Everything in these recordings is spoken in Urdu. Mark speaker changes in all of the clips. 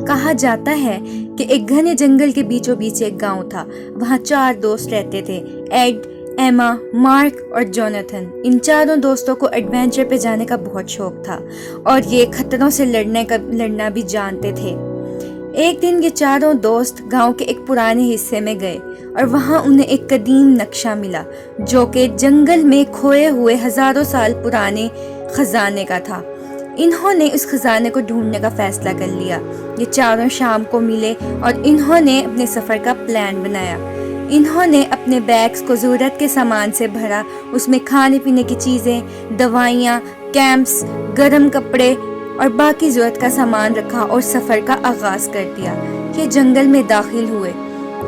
Speaker 1: کہا جاتا ہے کہ ایک گھنے جنگل کے بیچوں بیچ ایک گاؤں تھا۔ وہاں 4 دوست رہتے تھے، ایڈ، ایما، مارک اور جوناتھن۔ ان چاروں دوستوں کو ایڈونچر پہ جانے کا بہت شوق تھا اور یہ خطروں سے لڑنا بھی جانتے تھے۔ ایک دن یہ چاروں دوست گاؤں کے ایک پرانے حصے میں گئے اور وہاں انہیں ایک قدیم نقشہ ملا جو کہ جنگل میں کھوئے ہوئے ہزاروں سال پرانے خزانے کا تھا۔ انہوں نے اس خزانے کو ڈھونڈنے کا فیصلہ کر لیا۔ یہ چاروں شام کو ملے اور انہوں نے اپنے سفر کا پلان بنایا۔ انہوں نے اپنے بیگز کو ضرورت کے سامان سے بھرا، اس میں کھانے پینے کی چیزیں، دوائیاں، کیمپس، گرم کپڑے اور باقی ضرورت کا سامان رکھا اور سفر کا آغاز کر دیا۔ یہ جنگل میں داخل ہوئے۔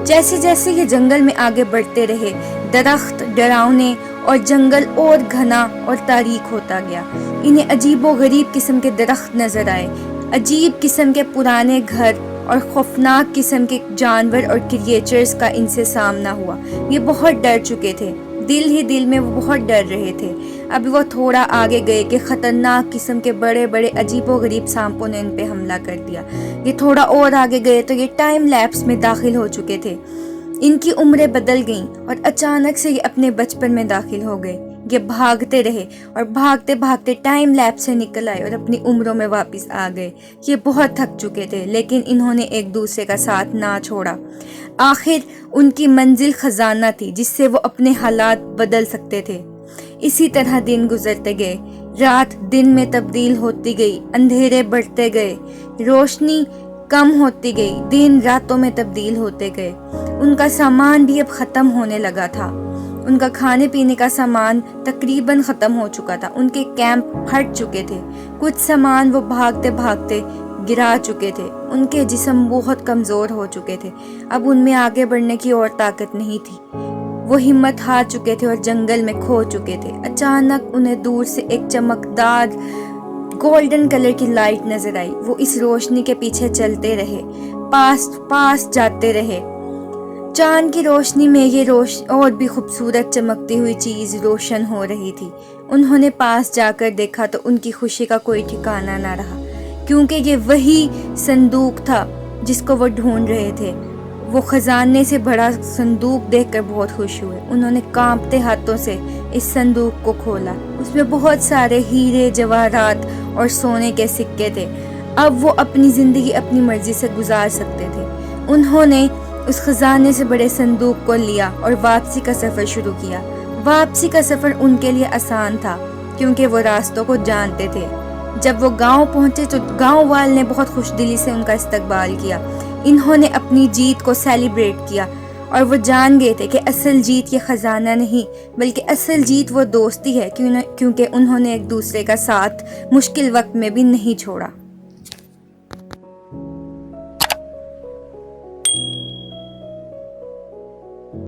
Speaker 1: جیسے جیسے یہ جنگل میں آگے بڑھتے رہے، درخت ڈراؤنے اور جنگل اور گھنا اور تاریک ہوتا گیا۔ انہیں عجیب و غریب قسم کے درخت نظر آئے، عجیب قسم کے پرانے گھر اور خوفناک قسم کے جانور اور کریچرز کا ان سے سامنا ہوا۔ یہ بہت ڈر چکے تھے، دل ہی دل میں وہ بہت ڈر رہے تھے۔ ابھی وہ تھوڑا آگے گئے کہ خطرناک قسم کے بڑے بڑے عجیب و غریب سانپوں نے ان پہ حملہ کر دیا۔ یہ تھوڑا اور آگے گئے تو یہ ٹائم لیپس میں داخل ہو چکے تھے۔ ان کی عمریں بدل گئیں اور اچانک سے یہ اپنے بچپن میں داخل ہو گئے۔ یہ بھاگتے رہے اور بھاگتے بھاگتے ٹائم لیپ سے نکل آئے اور اپنی عمروں میں واپس آ گئے۔ یہ بہت تھک چکے تھے لیکن انہوں نے ایک دوسرے کا ساتھ نہ چھوڑا۔ آخر ان کی منزل خزانہ تھی جس سے وہ اپنے حالات بدل سکتے تھے۔ اسی طرح دن گزرتے گئے، رات دن میں تبدیل ہوتی گئی، اندھیرے بڑھتے گئے، روشنی کم ہوتی گئی، دن راتوں میں تبدیل ہوتے گئے۔ ان کا سامان بھی اب ختم ہونے لگا تھا۔ ان کا کھانے پینے کا سامان تقریباً ختم ہو چکا تھا۔ ان کے کیمپ پھٹ چکے تھے، کچھ سامان وہ بھاگتے بھاگتے گرا چکے تھے۔ ان کے جسم بہت کمزور ہو چکے تھے، اب ان میں آگے بڑھنے کی اور طاقت نہیں تھی۔ وہ ہمت ہار چکے تھے اور جنگل میں کھو چکے تھے۔ اچانک انہیں دور سے ایک چمکدار گولڈن کلر کی لائٹ نظر آئی۔ وہ اس روشنی کے پیچھے چلتے رہے، پاس جاتے رہے۔ چاند کی روشنی میں یہ اور بھی خوبصورت چمکتی ہوئی چیز روشن ہو رہی تھی۔ انہوں نے پاس جا کر دیکھا تو ان کی خوشی کا کوئی ٹھکانہ نہ رہا، کیونکہ یہ وہی صندوق تھا جس کو وہ ڈھونڈ رہے تھے۔ وہ خزانے سے بڑا صندوق دیکھ کر بہت خوش ہوئے۔ انہوں نے کانپتے ہاتھوں سے اس صندوق کو کھولا۔ اس میں بہت سارے ہیرے، جواہرات اور سونے کے سکے تھے۔ اب وہ اپنی زندگی اپنی مرضی سے گزار سکتے تھے۔ انہوں نے اس خزانے سے بڑے صندوق کو لیا اور واپسی کا سفر شروع کیا۔ واپسی کا سفر ان کے لیے آسان تھا کیونکہ وہ راستوں کو جانتے تھے۔ جب وہ گاؤں پہنچے تو گاؤں والوں نے بہت خوش دلی سے ان کا استقبال کیا۔ انہوں نے اپنی جیت کو سیلیبریٹ کیا اور وہ جان گئے تھے کہ اصل جیت یہ خزانہ نہیں بلکہ اصل جیت وہ دوستی ہے، کیونکہ انہوں نے ایک دوسرے کا ساتھ مشکل وقت میں بھی نہیں چھوڑا۔